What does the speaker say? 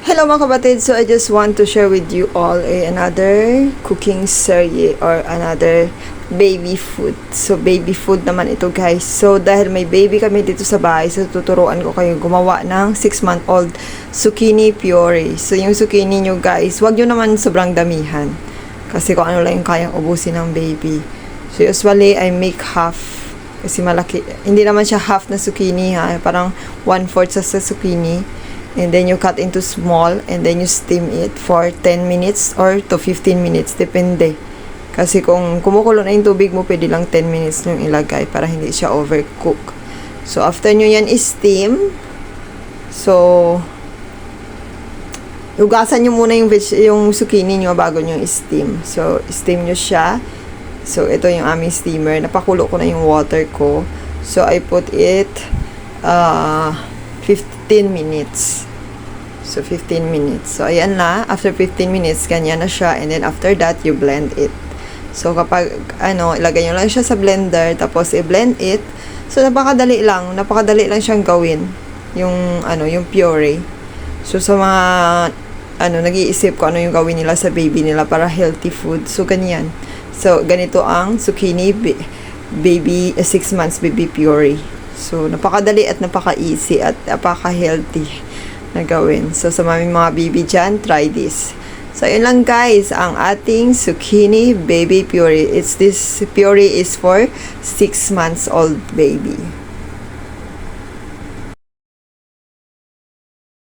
Hello mga kapatid, so I just want to share with you all another cooking series or another baby food. So baby food naman ito guys. So dahil may baby kami dito sa bahay, so tuturuan ko kayo gumawa ng 6-month-old zucchini puree. So yung zucchini nyo guys, wag nyo naman sobrang damihan. Kasi kung ano lang yung kayang ubusin ng baby. So usually I make half. Kasi malaki. Hindi naman siya half na zucchini ha. Parang 1/4 sa zucchini. And then you cut into small and then you steam it for 10 minutes or to 15 minutes. Depende. Kasi kung kumukulo na yung tubig mo, pwede lang 10 minutes nyo ilagay para hindi siya overcook. So, after nyo yan steam, so, hugasan nyo muna yung zucchini nyo bago nyo steam. So, steam nyo siya. So, ito yung aming steamer. Napakulo ko na yung water ko. So, I put it 15 minutes. So, 15 minutes. So, ayan na. After 15 minutes, ganyan na siya. And then, after that, you blend it. So, kapag, ilagay nyo lang siya sa blender, tapos i-blend it. So, napakadali lang. Napakadali lang siyang gawin. Yung puree. So, sa mga, nag-iisip ko ano yung gawin nila sa baby nila para healthy food. So, ganyan. So, ganito ang zucchini baby, 6 months baby puree. So, napakadali at napaka-easy at napaka-healthy na gawin. So, sa mga baby dyan, try this. So, yun lang guys, ang ating zucchini baby puree. This puree is for 6 months old baby.